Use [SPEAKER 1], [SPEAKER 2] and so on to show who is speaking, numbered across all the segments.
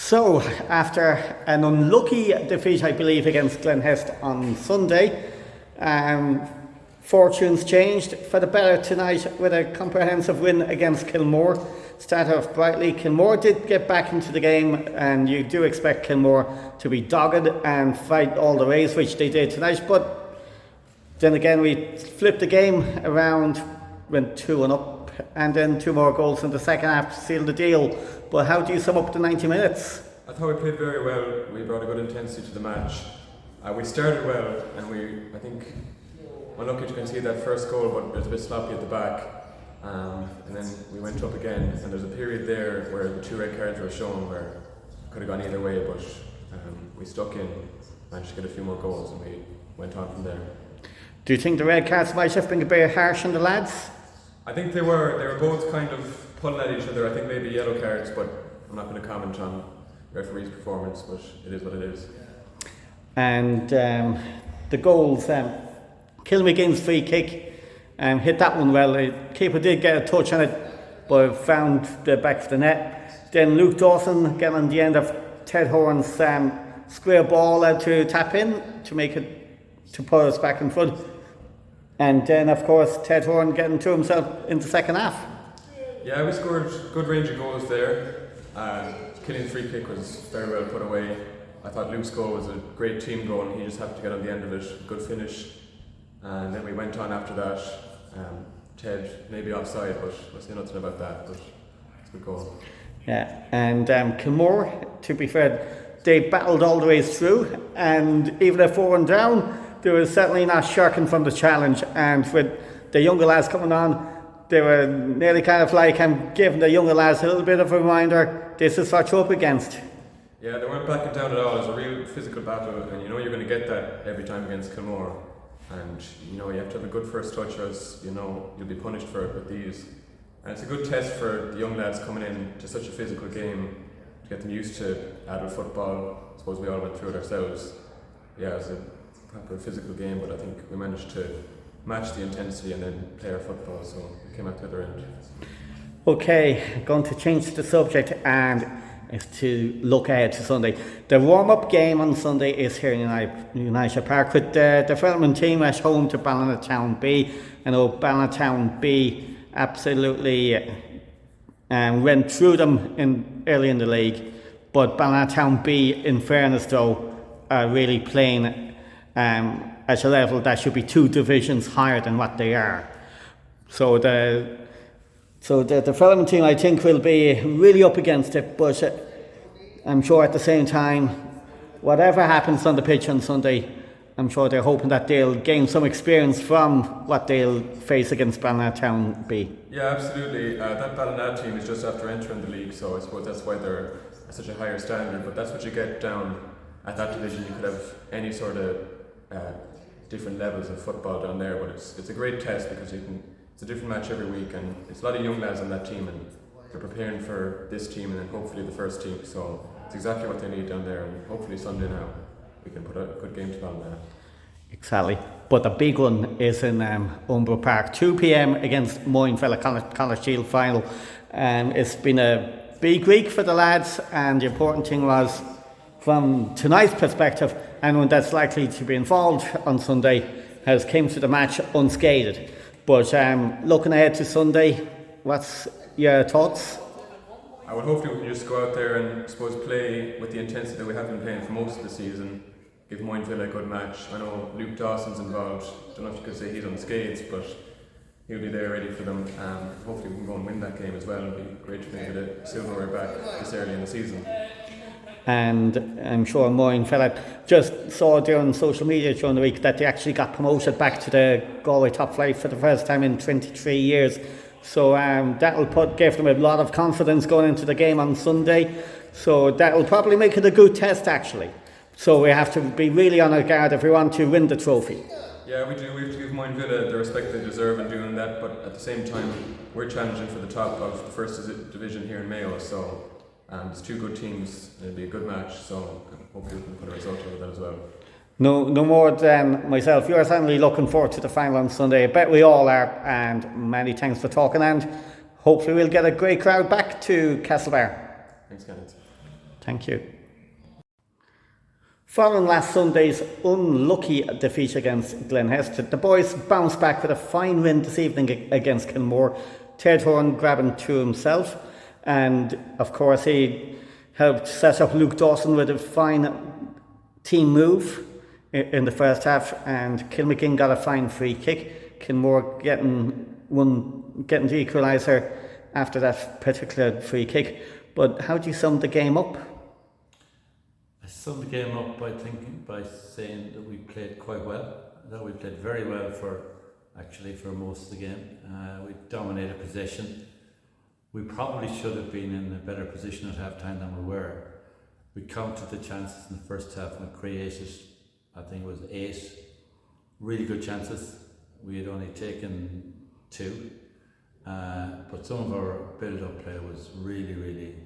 [SPEAKER 1] So, after an unlucky defeat, I believe, against Glenhest on Sunday, fortunes changed for the better tonight with a comprehensive win against Kilmore. Started off brightly. Kilmore did get back into the game, and you do expect Kilmore to be dogged and fight all the ways, which they did tonight. But then again, we flipped the game around, went 2-1 up, and then two more goals in the second half to seal the deal. But how do you sum up the 90 minutes?
[SPEAKER 2] I thought we played very well. We brought a good intensity to the match. We started well, and I think, unlucky to concede that first goal, but it was a bit sloppy at the back. And then we went up again, and there's a period there where the 2 red cards were shown where it could have gone either way, but we stuck in, managed to get a few more goals, and we went on from there.
[SPEAKER 1] Do you think the red cards might have been a bit harsh on the lads?
[SPEAKER 2] I think they were both kind of pulling at each other. I think maybe yellow cards, but I'm not going to comment on referee's performance, but it is what it is.
[SPEAKER 1] And the goals, Kilmore gains free kick, hit that one well. The keeper did get a touch on it, but found the back of the net. Then Luke Dawson getting on the end of Ted Horan's square ball to tap in to make it, to put us back in front. And then, of course, Ted Horan getting to himself in the second half.
[SPEAKER 2] Yeah, we scored good range of goals there. Killian's free kick was very well put away. I thought Luke's goal was a great team goal, and he just happened to get on the end of it. Good finish. And then we went on after that. Ted maybe offside, but we'll say nothing about that. But it's a good goal.
[SPEAKER 1] Yeah, and Kilmore, to be fair, they battled all the way through, and even if 4-1 down, they were certainly not shirking from the challenge. And with the younger lads coming on, they were nearly kind of like giving the younger lads a little bit of a reminder, this is what you're up against.
[SPEAKER 2] Yeah, they weren't backing down at all. It was a real physical battle, and you know you're going to get that every time against Kilmore. And you know you have to have a good first touch, or else you know you'll be punished for it with these. And it's a good test for the young lads coming in to such a physical game, to get them used to adult football. I suppose we all went through it ourselves. Yeah, it was a proper physical game, but I think we managed to match the intensity and then play our football, so we came out the other end.
[SPEAKER 1] Okay, going to change the subject and is to look ahead to Sunday. The warm-up game on Sunday is here in United Park with the development team at home to Ballinatown B. I know Ballinatown B absolutely went through them early in the league, but Ballinatown B, in fairness though, are really playing at a level that should be 2 divisions higher than what they are. So the development team, I think, will be really up against it, but I'm sure at the same time, whatever happens on the pitch on Sunday, I'm sure they're hoping that they'll gain some experience from what they'll face against Ballinatown B.
[SPEAKER 2] Yeah, absolutely. That Ballinatown team is just after entering the league, so I suppose that's why they're at such a higher standard, but that's what you get down at that division. You could have any sort of different levels of football down there, but it's a great test because it's a different match every week, and it's a lot of young lads on that team, and they're preparing for this team and then hopefully the first team, so it's exactly what they need down there, and hopefully Sunday now we can put a good game to Ballinatown.
[SPEAKER 1] Exactly, but the big one is in Umbro Park, 2 p.m. against Moyne Villa, Connaught Shield Final. It's been a big week for the lads, and the important thing was, from tonight's perspective, anyone that's likely to be involved on Sunday has came to the match unscathed. But looking ahead to Sunday, what's your thoughts?
[SPEAKER 2] I would hopefully we can just go out there and I suppose play with the intensity that we have been playing for most of the season, give Moyne Villa a good match. I know Luke Dawson's involved, don't know if you could say he's unscathed, but he'll be there ready for them. Hopefully we can go and win that game as well. It'll be great to bring the silverware back this early in the season.
[SPEAKER 1] And I'm sure Moyne Villa just saw during social media during the week that they actually got promoted back to the Galway top flight for the first time in 23 years. So that'll give them a lot of confidence going into the game on Sunday. So that'll probably make it a good test actually. So we have to be really on our guard if we want to win the trophy.
[SPEAKER 2] Yeah, we do. We have to give Moyne Villa the respect they deserve in doing that, but at the same time we're challenging for the top of the first division here in Mayo, so it's 2 good teams. It'll be a good match, so hopefully we can put a result out of that as well.
[SPEAKER 1] No more than myself. You're certainly looking forward to the final on Sunday. I bet we all are, and many thanks for talking, and hopefully we'll get a great crowd back to Castlebar.
[SPEAKER 2] Thanks, Kenneth.
[SPEAKER 1] Thank you. Following last Sunday's unlucky defeat against Glenhester, the boys bounced back with a fine win this evening against Kilmore. Ted Horn grabbing two himself, and of course he helped set up Luke Dawson with a fine team move in the first half, and Kilmackin got a fine free kick. Kilmore getting the equaliser after that particular free kick. But how do you sum the game up?
[SPEAKER 3] I summed the game up by saying that we played quite well. That we played very well for most of the game. We dominated possession. We probably should have been in a better position at half time than we were. We counted the chances in the first half and created, I think it was 8 really good chances. We had only taken 2, but some of our build-up play was really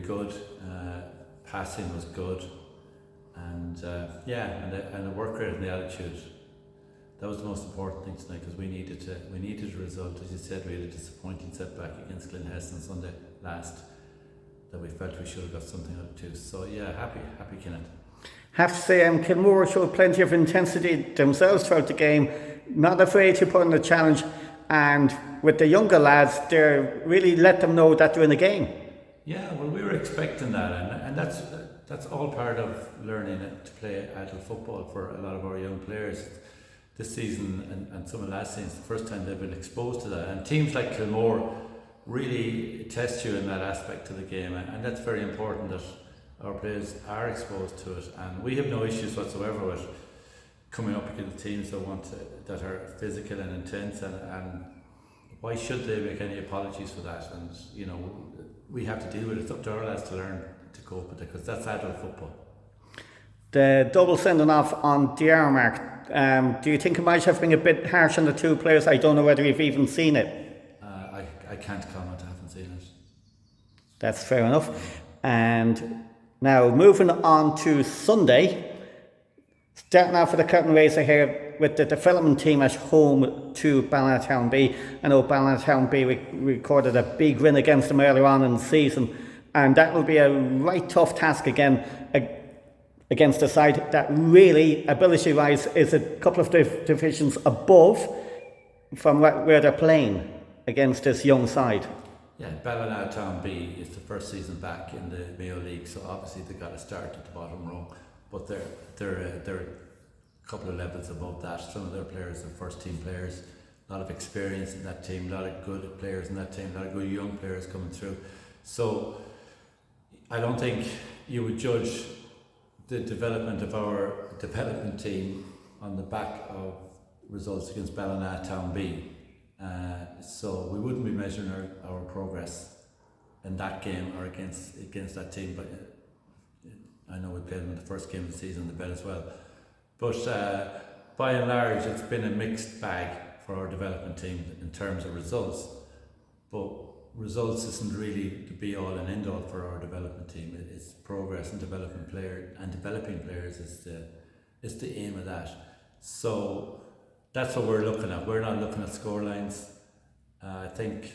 [SPEAKER 3] good. Passing was good, and the work rate and the attitude. That was the most important thing tonight, because we needed a result. As you said, we had a disappointing setback against Glenhester on Sunday last that we felt we should have got something out of too. So yeah, happy Kenneth.
[SPEAKER 1] Have to say, Kilmore showed plenty of intensity themselves throughout the game, not afraid to put in a challenge, and with the younger lads, they really let them know that they're in the game.
[SPEAKER 3] Yeah, well, we were expecting that, and that's all part of learning to play adult football for a lot of our young players. This season and some of last season, it's the first time they've been exposed to that, and teams like Kilmore really test you in that aspect of the game, and that's very important that our players are exposed to it. And we have no issues whatsoever with coming up against teams that are physical and intense, and why should they make any apologies for that? And we have to deal with it. It's up to our lads to learn to cope with it, because that's adult football.
[SPEAKER 1] The double sending off on Diarmart, do you think it might have been a bit harsh on the two players? I don't know whether you've even seen it.
[SPEAKER 3] I can't comment, I haven't seen it.
[SPEAKER 1] That's fair enough. And now moving on to Sunday, starting off with the curtain raiser here with the development team at home to Ballinatown B. I know Ballinatown B recorded a big win against them earlier on in the season, and that will be a right tough task again against a side that really, ability-wise, is a couple of divisions above from where they're playing against this young side.
[SPEAKER 3] Yeah, Ballinatown B is the first season back in the Mayo League, so obviously they got to start at the bottom rung, but they're a couple of levels above that. Some of their players are first team players, a lot of experience in that team, a lot of good players in that team, a lot of good young players coming through. So I don't think you would judge the development of our development team on the back of results against Ballinatown B. So we wouldn't be measuring our progress in that game or against that team, but I know we played them in the first game of the season, the bet as well. But by and large, it's been a mixed bag for our development team in terms of results. But results isn't really the be all and end all for our development team. It's progress and developing players is the aim of that. So that's what we're looking at. We're not looking at score lines. I think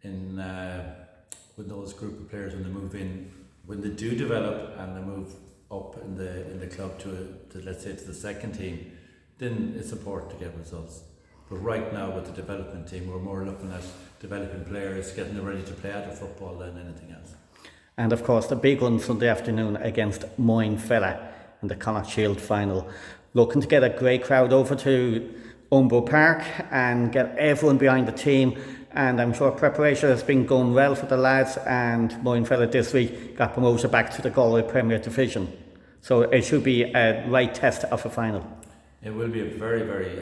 [SPEAKER 3] with those group of players, when they move in, when they do develop and they move up in the club to let's say to the second team, then it's important to get results. But right now with the development team, we're more looking at developing players, getting them ready to play adult football than anything else.
[SPEAKER 1] And of course the big one Sunday afternoon against Moyne Villa in the Connaught Shield Final. Looking to get a great crowd over to Umbo Park and get everyone behind the team, and I'm sure preparation has been going well for the lads, and Moyne Villa this week got promoted back to the Galway Premier Division, so it should be a right test of a final. It
[SPEAKER 3] will be a very, very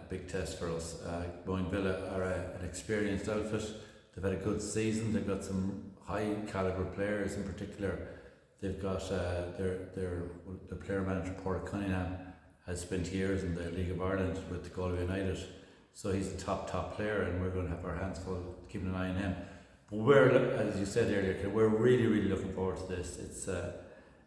[SPEAKER 3] big test for us. Moyne Villa are an experienced outfit. They've had a good season. They've got some high calibre players. In particular, they've got the player manager Paul Cunningham has spent years in the League of Ireland with Galway United, so he's a top player, and we're going to have our hands full keeping an eye on him. But we're, as you said earlier, we're really looking forward to this. It's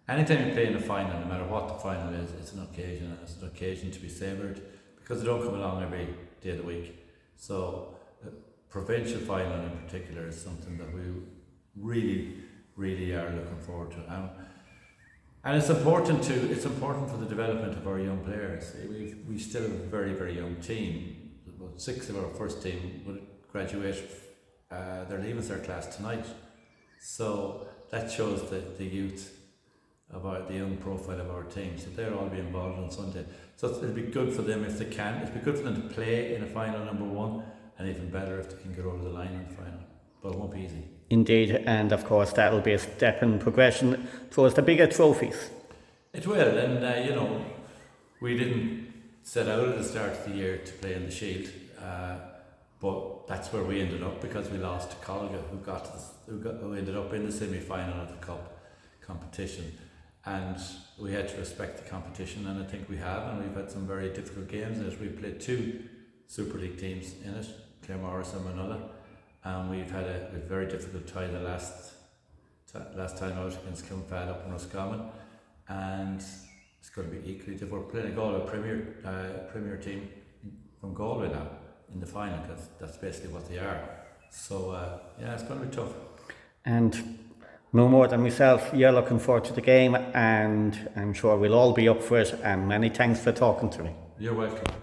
[SPEAKER 3] anytime you play in a final, no matter what the final is, it's an occasion, and it's an occasion to be savoured, because they don't come along every day of the week. So provincial final in particular is something that we really really are looking forward to it. And it's important for the development of our young players. We still have a very, very young team. About 6 of our first team will graduate. They're leaving their class tonight. So that shows the youth of the young profile of our team. So they'll all be involved on Sunday. So it'll be good for them if they can. It'll be good for them to play in a final number 1, and even better if they can get over the line in the final. But it won't be easy.
[SPEAKER 1] Indeed, and of course that'll be a step in progression towards the bigger trophies.
[SPEAKER 3] It will, and we didn't set out at the start of the year to play in the Shield, but that's where we ended up because we lost to Colga, who ended up in the semi-final of the Cup competition, and we had to respect the competition, and I think we have, and we've had some very difficult games in it. We played 2 Super League teams in it, Kilmore and Moyne, and we've had a very difficult tie the last time out against Kilmore up in Roscommon, and it's going to be equally difficult. We're playing a Galway Premier team from Galway now in the final, because that's basically what they are. So it's going to be tough.
[SPEAKER 1] And no more than myself, you're looking forward to the game, and I'm sure we'll all be up for it, and many thanks for talking to me.
[SPEAKER 3] You're welcome.